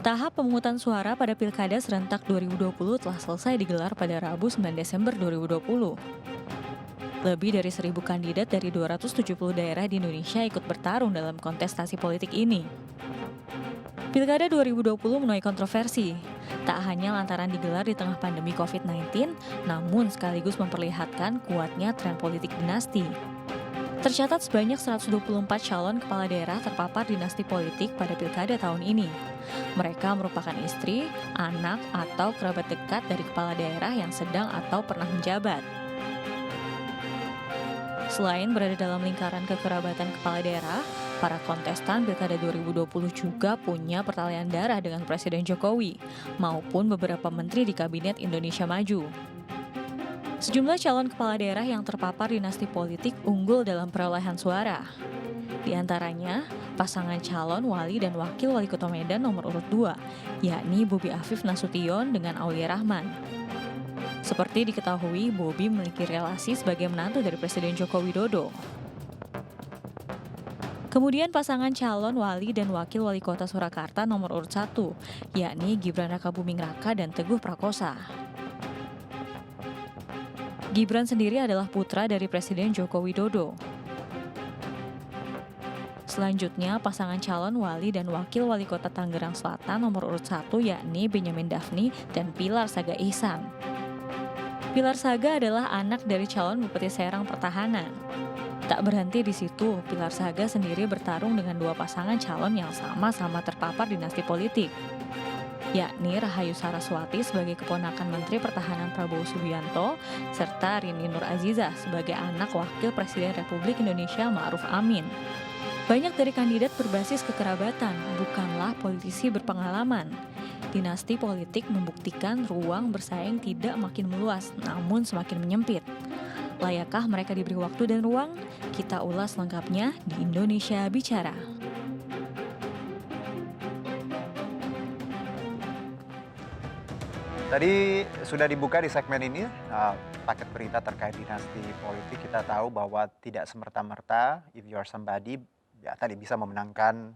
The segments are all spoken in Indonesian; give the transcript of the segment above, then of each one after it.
Tahap pemungutan suara pada Pilkada serentak 2020 telah selesai digelar pada Rabu 9 Desember 2020. Lebih dari 1.000 kandidat dari 270 daerah di Indonesia ikut bertarung dalam kontestasi politik ini. Pilkada 2020 menuai kontroversi, tak hanya lantaran digelar di tengah pandemi COVID-19, namun sekaligus memperlihatkan kuatnya tren politik dinasti. Tercatat sebanyak 124 calon kepala daerah terpapar dinasti politik pada pilkada tahun ini. Mereka merupakan istri, anak, atau kerabat dekat dari kepala daerah yang sedang atau pernah menjabat. Selain berada dalam lingkaran kekerabatan kepala daerah, para kontestan Pilkada 2020 juga punya pertalian darah dengan Presiden Jokowi, maupun beberapa menteri di Kabinet Indonesia Maju. Sejumlah calon kepala daerah yang terpapar dinasti politik unggul dalam perolehan suara. Di antaranya, pasangan calon wali dan wakil wali kota Medan nomor urut 2, yakni Bobi Afif Nasution dengan Aulia Rahman. Seperti diketahui, Bobi memiliki relasi sebagai menantu dari Presiden Joko Widodo. Kemudian pasangan calon wali dan wakil wali kota Surakarta nomor urut 1, yakni Gibran Rakabuming Raka dan Teguh Prakosa. Gibran sendiri adalah putra dari Presiden Joko Widodo. Selanjutnya, pasangan calon wali dan wakil wali kota Tangerang Selatan nomor urut 1 yakni Benyamin Daphni dan Pilar Saga Ihsan. Pilar Saga adalah anak dari calon Bupati Serang Pertahanan. Tak berhenti di situ, Pilar Saga sendiri bertarung dengan dua pasangan calon yang sama-sama terpapar dinasti politik, yakni Rahayu Saraswati sebagai keponakan Menteri Pertahanan Prabowo Subianto, serta Rini Nur Azizah sebagai anak Wakil Presiden Republik Indonesia Ma'ruf Amin. Banyak dari kandidat berbasis kekerabatan, bukanlah politisi berpengalaman. Dinasti politik membuktikan ruang bersaing tidak makin meluas, namun semakin menyempit. Layakkah mereka diberi waktu dan ruang? Kita ulas lengkapnya di Indonesia Bicara. Tadi sudah dibuka di segmen ini paket berita terkait dinasti politik. Kita tahu bahwa tidak semerta-merta if you are somebody ya tadi bisa memenangkan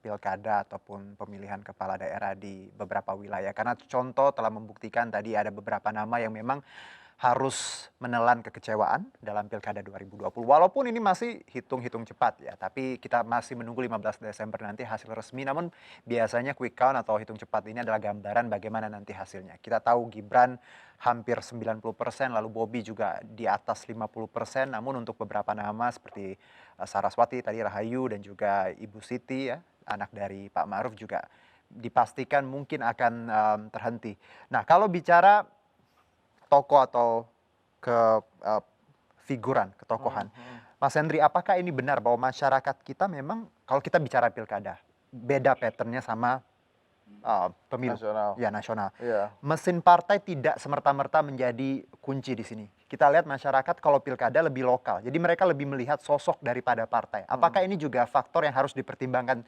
pilkada ataupun pemilihan kepala daerah di beberapa wilayah. Karena contoh telah membuktikan tadi ada beberapa nama yang memang harus menelan kekecewaan dalam pilkada 2020. Walaupun ini masih hitung-hitung cepat ya, tapi kita masih menunggu 15 Desember nanti hasil resmi. Namun biasanya quick count atau hitung cepat ini adalah gambaran bagaimana nanti hasilnya. Kita tahu Gibran hampir 90%, lalu Bobi juga di atas 50%. Namun untuk beberapa nama seperti Saraswati, tadi Rahayu dan juga Ibu Siti ya, anak dari Pak Ma'ruf juga dipastikan mungkin akan terhenti. Nah, kalau bicara tokoh atau figuran, ketokohan. Mas Hendri, apakah ini benar bahwa masyarakat kita memang kalau kita bicara pilkada, beda patternnya sama pemilu nasional. Iya. Mesin partai tidak semerta-merta menjadi kunci di sini. Kita lihat masyarakat kalau pilkada lebih lokal, jadi mereka lebih melihat sosok daripada partai. Apakah ini juga faktor yang harus dipertimbangkan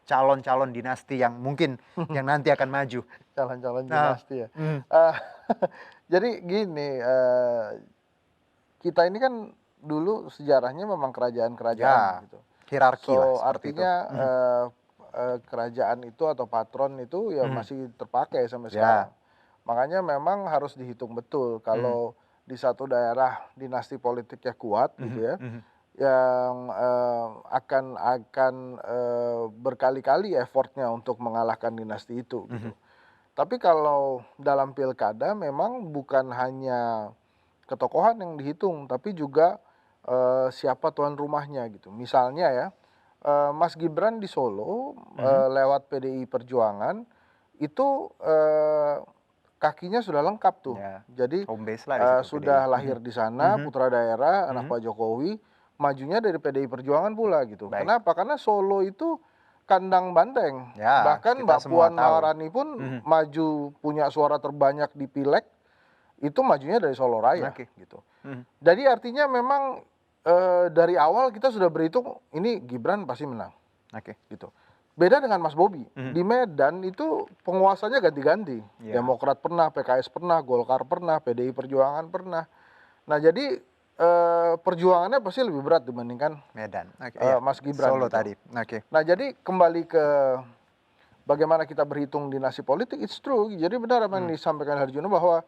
calon-calon dinasti yang mungkin yang nanti akan maju? Calon-calon dinasti ya. Jadi gini, kita ini kan dulu sejarahnya memang kerajaan-kerajaan gitu. Hierarki lah So seperti itu. artinya kerajaan itu atau patron itu ya masih terpakai sampai sekarang. Makanya memang harus dihitung betul kalau di satu daerah dinasti politiknya kuat gitu ya, yang akan berkali-kali effortnya untuk mengalahkan dinasti itu gitu. Tapi kalau dalam pilkada memang bukan hanya ketokohan yang dihitung, tapi juga siapa tuan rumahnya gitu. Misalnya ya, Mas Gibran di Solo lewat PDI Perjuangan itu kakinya sudah lengkap tuh. Ya, Jadi home base lah di situ sudah PDI. lahir di sana, putra daerah, anak Pak Jokowi, majunya dari PDI Perjuangan pula gitu. Baik. Kenapa? Karena Solo itu kandang banteng. Ya, Bahkan kita Mbak semua Puan tahu. Maharani pun maju punya suara terbanyak di Pileg, itu majunya dari Solo Raya Oke. gitu. Jadi artinya memang dari awal kita sudah berhitung ini Gibran pasti menang Oke. gitu. Beda dengan Mas Bobi. Di Medan itu penguasanya ganti-ganti. Iya. Demokrat pernah, PKS pernah, Golkar pernah, PDI Perjuangan pernah. Nah jadi perjuangannya pasti lebih berat dibandingkan Medan. Oke. Mas Gibran Solo gitu. tadi. Oke. Nah jadi kembali ke bagaimana kita berhitung dinasti politik, it's true. Jadi benar apa yang disampaikan Harjuno bahwa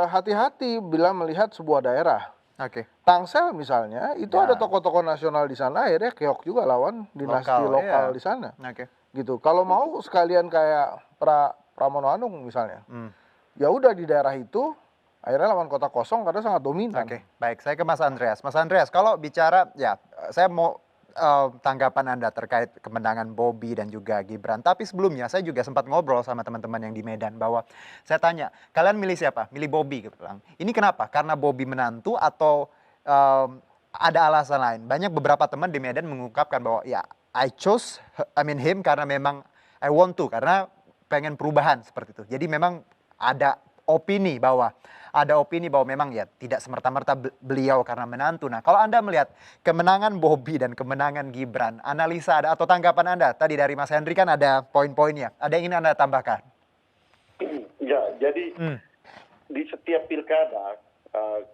hati-hati bila melihat sebuah daerah. Oke. Tangsel misalnya, itu Ya. ada tokoh-tokoh nasional di sana, akhirnya keok juga lawan dinasti lokal iya. di sana. Oke. Gitu. Kalau mau sekalian kayak Pramono Anung misalnya, Hmm. ya udah di daerah itu, akhirnya lawan kota kosong karena sangat dominan. Oke, baik. Saya ke Mas Andreas. Mas Andreas, kalau bicara, ya, saya mau tanggapan Anda terkait kemenangan Bobby dan juga Gibran. Tapi sebelumnya saya juga sempat ngobrol sama teman-teman yang di Medan bahwa saya tanya, kalian milih siapa? Milih Bobby, gitu bilang. Ini kenapa? Karena Bobby menantu atau ada alasan lain? Banyak beberapa teman di Medan mengungkapkan bahwa ya him karena memang I want to, karena pengen perubahan seperti itu. Jadi memang ada opini bahwa memang ya tidak semerta-merta beliau karena menantu. Nah, kalau Anda melihat kemenangan Bobby dan kemenangan Gibran, analisa atau tanggapan Anda tadi dari Mas Henry kan ada poin-poinnya. Ada yang ingin Anda tambahkan? Ya, jadi di setiap pilkada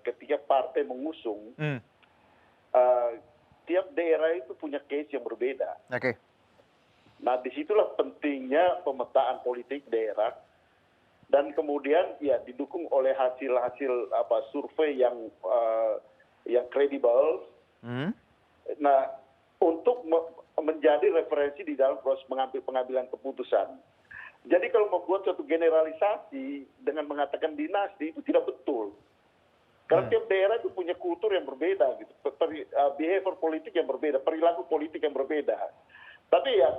ketika partai mengusung, tiap daerah itu punya case yang berbeda. Oke. Nah, disitulah pentingnya pemetaan politik daerah. Dan kemudian ya didukung oleh hasil-hasil survei yang kredibel. Nah, untuk menjadi referensi di dalam proses pengambilan keputusan. Jadi kalau membuat suatu generalisasi dengan mengatakan dinasti itu tidak betul. Karena tiap daerah itu punya kultur yang berbeda, gitu, behavior politik yang berbeda, perilaku politik yang berbeda. Tapi ya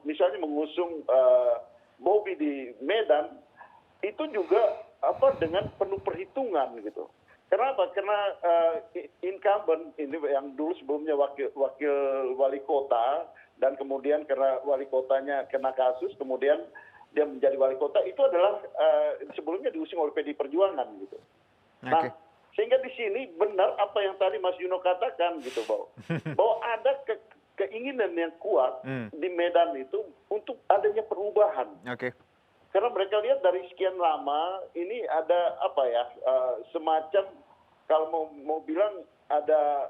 misalnya mengusung Bobby di Medan itu juga dengan penuh perhitungan gitu. Kenapa? Karena incumbent ini yang dulu sebelumnya wakil wali kota dan kemudian karena wali kotanya kena kasus kemudian dia menjadi wali kota itu adalah sebelumnya diusung oleh PDI Perjuangan gitu. Nah, sehingga di sini benar apa yang tadi Mas Yuno katakan gitu bahwa ada keinginan yang kuat di Medan itu untuk adanya perubahan. Karena mereka lihat dari sekian lama ini ada semacam kalau mau bilang ada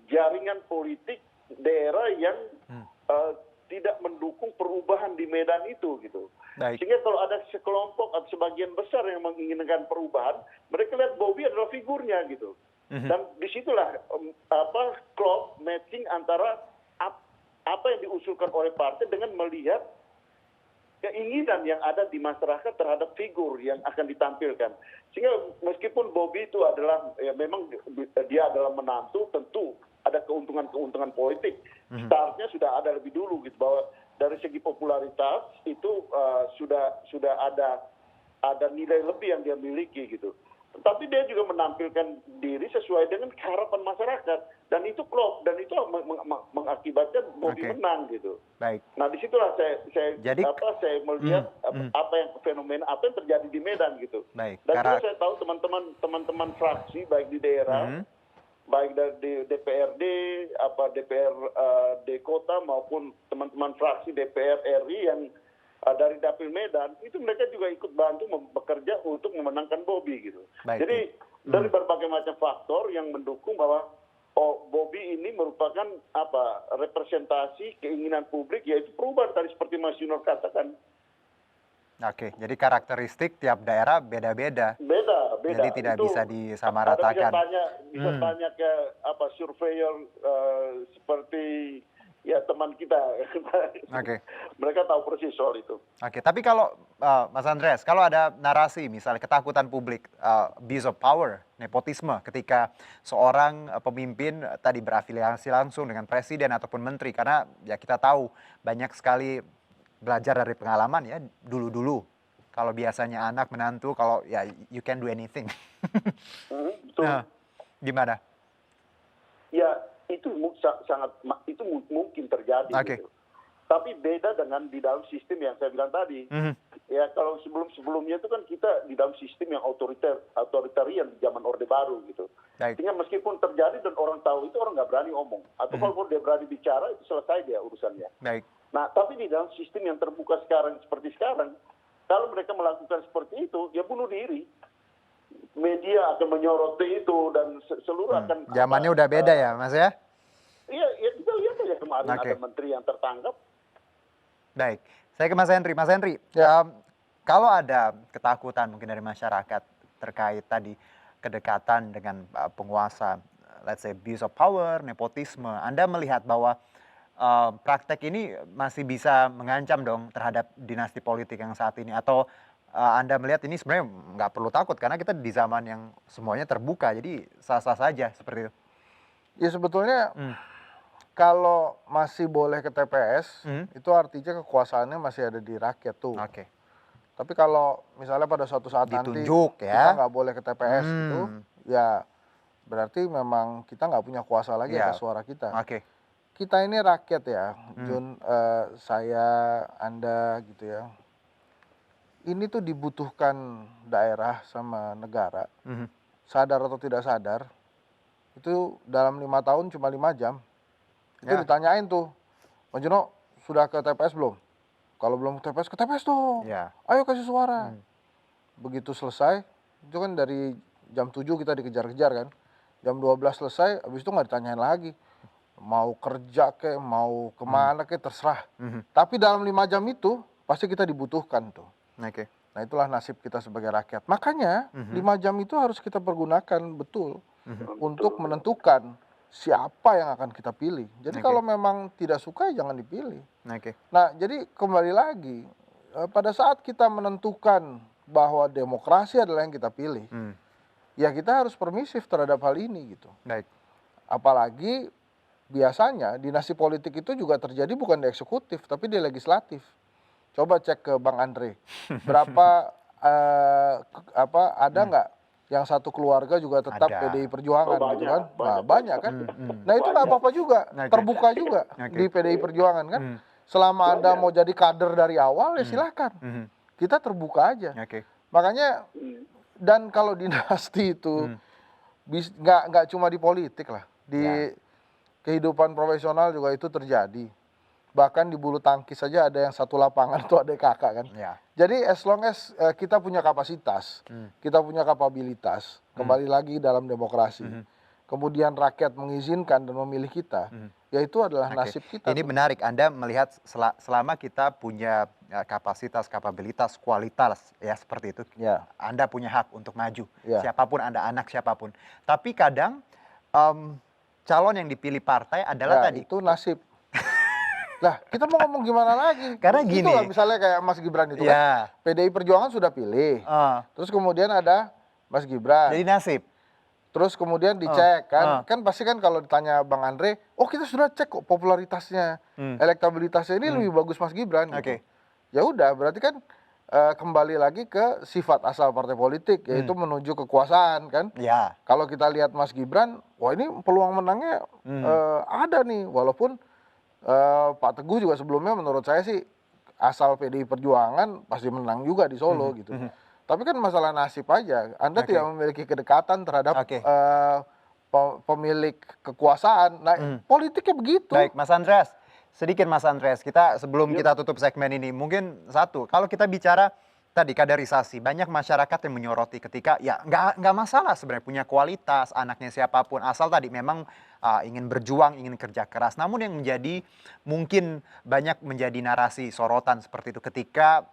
jaringan politik daerah yang tidak mendukung perubahan di Medan itu gitu. Sehingga kalau ada sekelompok atau sebagian besar yang menginginkan perubahan, mereka lihat Bobby adalah figurnya gitu. Dan disitulah klop matching antara apa yang diusulkan oleh partai dengan melihat keinginan yang ada di masyarakat terhadap figur yang akan ditampilkan. Sehingga meskipun Bobby itu adalah memang dia adalah menantu, tentu ada keuntungan politik. Startnya sudah ada lebih dulu gitu bahwa dari segi popularitas itu sudah ada nilai lebih yang dia miliki gitu. Tapi dia juga menampilkan diri sesuai dengan harapan masyarakat dan itu klop dan itu mengakibatkan Bobby menang gitu. Nah disitulah saya melihat fenomena apa yang terjadi di Medan gitu. Dan juga saya tahu teman-teman fraksi baik di daerah, baik dari DPRD, DPRD kota maupun teman-teman fraksi DPR RI yang dari Dapil Medan itu mereka juga ikut bantu bekerja untuk memenangkan Bobby gitu. Jadi dari berbagai macam faktor yang mendukung bahwa Bobby ini merupakan representasi keinginan publik yaitu perubahan tadi seperti Mas Yunor katakan. Jadi karakteristik tiap daerah beda-beda. Beda. Jadi tidak bisa disamaratakan. Bisa tanya ke surveyor seperti ya teman kita. Mereka tahu persis soal itu. Tapi kalau Mas Andreas, kalau ada narasi misalnya ketakutan publik, abuse of power, nepotisme ketika seorang pemimpin tadi berafiliasi langsung dengan presiden ataupun menteri, karena ya kita tahu banyak sekali belajar dari pengalaman ya dulu-dulu. Kalau biasanya anak menantu, kalau ya you can do anything. Betul. Nah, gimana? Ya itu mungkin terjadi gitu. Tapi beda dengan di dalam sistem yang saya bilang tadi. Ya kalau sebelumnya itu kan kita di dalam sistem yang otoritarian di zaman Orde Baru gitu. Sehingga meskipun terjadi dan orang tahu itu orang nggak berani ngomong. Atau kalau dia berani bicara itu selesai dia urusannya. Nah tapi di dalam sistem yang terbuka seperti sekarang, kalau mereka melakukan seperti itu, ya bunuh diri. Media akan menyoroti itu dan seluruh akan... Zamannya udah beda ya Mas ya? Iya, ya kita lihat aja kemarin ada menteri yang tertangkap Baik, saya ke Mas Henry. Mas Henry, Ya. kalau ada ketakutan mungkin dari masyarakat terkait tadi kedekatan dengan penguasa, let's say abuse of power, nepotisme, Anda melihat bahwa praktek ini masih bisa mengancam dong terhadap dinasti politik yang saat ini, atau Anda melihat ini sebenarnya nggak perlu takut karena kita di zaman yang semuanya terbuka, jadi sah-sah saja seperti itu? Ya sebetulnya Hmm. kalau masih boleh ke TPS, Hmm. itu artinya kekuasaannya masih ada di rakyat tuh. Oke. Tapi kalau misalnya pada suatu saat nanti Ditunjuk kita ya. nggak boleh ke TPS gitu, ya berarti memang kita nggak punya kuasa lagi Ya. atas suara kita. Oke. Kita ini rakyat ya, Jun, saya, Anda gitu ya. Ini tuh dibutuhkan daerah sama negara, Mhm. sadar atau tidak sadar, itu dalam 5 tahun cuma 5 jam. Itu Ya. ditanyain tuh, Mas Juno sudah ke TPS belum? Kalau belum ke TPS dong. Ya. Ayo kasih suara. Begitu selesai, itu kan dari jam 7 kita dikejar-kejar kan. Jam 12 selesai, habis itu nggak ditanyain lagi. Mau kerja kek, mau kemana kek, terserah. Tapi dalam 5 jam itu, pasti kita dibutuhkan tuh. Oke. Nah itulah nasib kita sebagai rakyat. Makanya 5 jam itu harus kita pergunakan betul untuk menentukan siapa yang akan kita pilih. Jadi Oke. kalau memang tidak suka ya jangan dipilih. Oke. Nah jadi kembali lagi, pada saat kita menentukan bahwa demokrasi adalah yang kita pilih, ya kita harus permisif terhadap hal ini gitu. Baik. Apalagi biasanya dinasti politik itu juga terjadi bukan di eksekutif tapi di legislatif. Coba cek ke Bang Andre, berapa ada nggak yang satu keluarga juga tetap Ada. PDI Perjuangan Oh, gitu kan? banyak, Nah, banyak. banyak kan? Nah itu nggak apa-apa juga, Oke. terbuka juga Oke. di PDI Perjuangan kan? Selama Anda mau jadi kader dari awal ya silakan, kita terbuka aja. Oke. Makanya dan kalau dinasti itu nggak cuma di politik lah, di kehidupan profesional juga itu terjadi. Bahkan di bulu tangkis saja ada yang satu lapangan tuh ada kakak kan. Ya. Jadi as long as kita punya kapasitas, kita punya kapabilitas, kembali lagi dalam demokrasi. Kemudian rakyat mengizinkan dan memilih kita, ya itu adalah Oke. nasib kita. Ini tuh. menarik, Anda melihat selama kita punya kapasitas, kapabilitas, kualitas ya seperti itu, Ya. Anda punya hak untuk maju, Ya. siapapun Anda, anak siapapun. Tapi kadang calon yang dipilih partai adalah Ya, tadi. itu nasib. Lah, kita mau ngomong gimana lagi? Karena gini. Itulah misalnya kayak Mas Gibran itu kan, Ya. PDI Perjuangan sudah pilih. Terus kemudian ada Mas Gibran. Jadi nasib. Terus kemudian dicek kan, kan pasti kan kalau ditanya Bang Andre, oh kita sudah cek kok popularitasnya, elektabilitasnya ini lebih bagus Mas Gibran. Gitu. Oke. Ya udah, berarti kan kembali lagi ke sifat asal partai politik, yaitu menuju kekuasaan kan. Ya. Kalau kita lihat Mas Gibran, wah ini peluang menangnya ada nih, walaupun Pak Teguh juga sebelumnya menurut saya sih asal PDI Perjuangan pasti menang juga di Solo gitu. Tapi kan masalah nasib aja. Anda tidak memiliki kedekatan terhadap pemilik kekuasaan. Nah, politiknya begitu. Baik, Mas Andreas. Sedikit Mas Andreas, kita sebelum kita tutup segmen ini, mungkin satu, kalau kita bicara tadi kaderisasi, banyak masyarakat yang menyoroti ketika ya nggak masalah sebenarnya punya kualitas, anaknya siapapun, asal tadi memang ingin berjuang, ingin kerja keras. Namun yang menjadi mungkin banyak menjadi narasi sorotan seperti itu ketika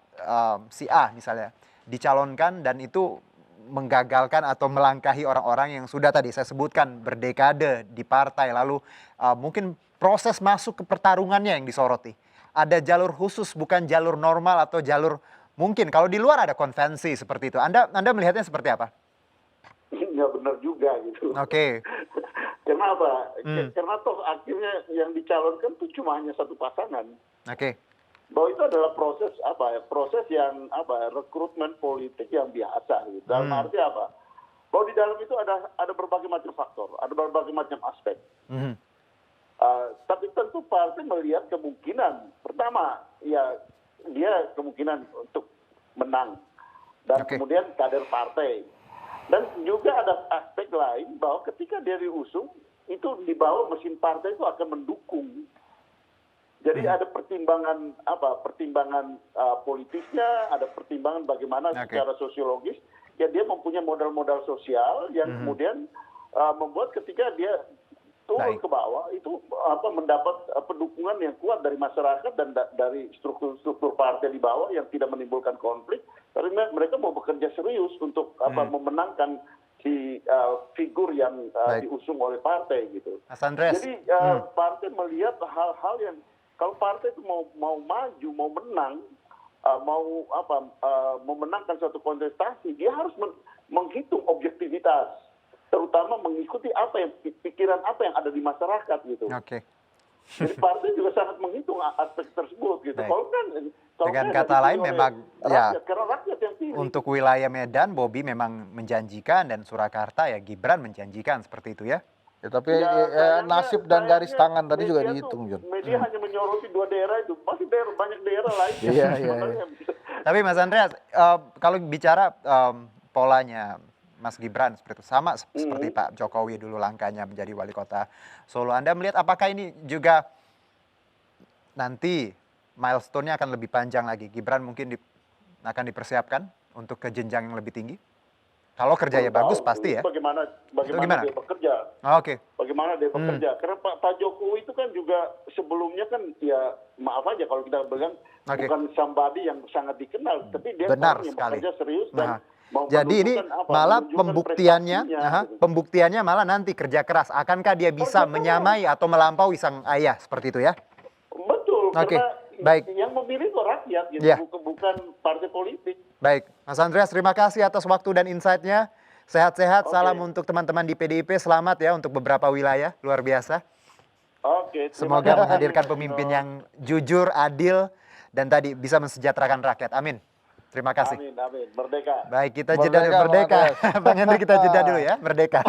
si A misalnya dicalonkan dan itu menggagalkan atau melangkahi orang-orang yang sudah tadi saya sebutkan berdekade di partai, lalu mungkin proses masuk ke pertarungannya yang disoroti. Ada jalur khusus, bukan jalur normal atau jalur mungkin kalau di luar ada konvensi seperti itu. Anda melihatnya seperti apa? Nggak benar juga gitu. Oke. Kenapa? Karena toh akhirnya yang dicalonkan tuh cuma hanya satu pasangan. Oke. Bahwa itu adalah proses proses yang rekrutmen politik yang biasa gitu. Dalam arti apa? Bahwa di dalam itu ada berbagai macam faktor, ada berbagai macam aspek. Tapi tentu partai melihat kemungkinan pertama ya dia kemungkinan untuk menang dan kemudian kader partai. Dan juga ada aspek lain bahwa ketika dia diusung, itu di bawah mesin partai itu akan mendukung. Jadi ada pertimbangan pertimbangan politisnya, ada pertimbangan bagaimana secara sosiologis, ya dia mempunyai modal-modal sosial yang kemudian membuat ketika dia turun Baik. ke bawah itu mendapat pendukungan yang kuat dari masyarakat dan dari struktur-struktur partai di bawah yang tidak menimbulkan konflik. Karena mereka mau bekerja serius untuk memenangkan si figur yang Baik. diusung oleh partai gitu. Mas Andreas. Jadi partai melihat hal-hal yang kalau partai itu mau maju, mau menang, mau memenangkan suatu kontestasi, dia harus menghitung objektivitas, terutama mengikuti pikiran apa yang ada di masyarakat gitu. Oke. Jadi partai juga sangat menghitung aspek tersebut gitu. Baik. Kalau Dengan kan kata lain dipilih oleh memang ya rakyat, karena rakyat yang pilih. untuk wilayah Medan Bobi memang menjanjikan dan Surakarta ya Gibran menjanjikan seperti itu ya. Ya, tapi sayangnya- nasib dan garis sayangnya tangan tadi juga media dihitung, John. Media hanya menyoroti 2 daerah itu, masih banyak daerah lain. Iya. Tapi Mas Andreas, kalau bicara polanya Mas Gibran seperti itu sama seperti Pak Jokowi dulu langkahnya menjadi wali kota Solo. Anda melihat apakah ini juga nanti milestone-nya akan lebih panjang lagi? Gibran mungkin akan dipersiapkan untuk ke jenjang yang lebih tinggi? Kalau kerjanya bagus pasti ya. Bagaimana gimana? dia bekerja? Oke. Bagaimana dia bekerja? Karena Pak Jokowi itu kan juga sebelumnya kan ya maaf aja kalau kita bilang Oke. bukan somebody yang sangat dikenal, tapi dia Benar orang yang sekali. bekerja serius Nah, dan mau jadi ini menunjukkan malah menunjukkan pembuktiannya, prestasinya, gitu. pembuktiannya malah nanti kerja keras. Akankah dia bisa Kerja keras. menyamai atau melampaui sang ayah seperti itu ya? Betul, Oke, karena baik. yang memilih kok rakyat gitu, Ya. bukan partai politik. Baik, Mas Andreas terima kasih atas waktu dan insight-nya. Sehat-sehat, Oke. salam untuk teman-teman di PDIP. Selamat ya untuk beberapa wilayah, luar biasa. Oke, terima Semoga kasih. menghadirkan pemimpin yang jujur, adil, dan tadi bisa mesejahterakan rakyat. Amin. Terima kasih. Amin, amin. Merdeka. Baik, kita jeda dulu. Merdeka, Merdeka. Bang Andreas. Bang Hendri kita jeda dulu ya, merdeka.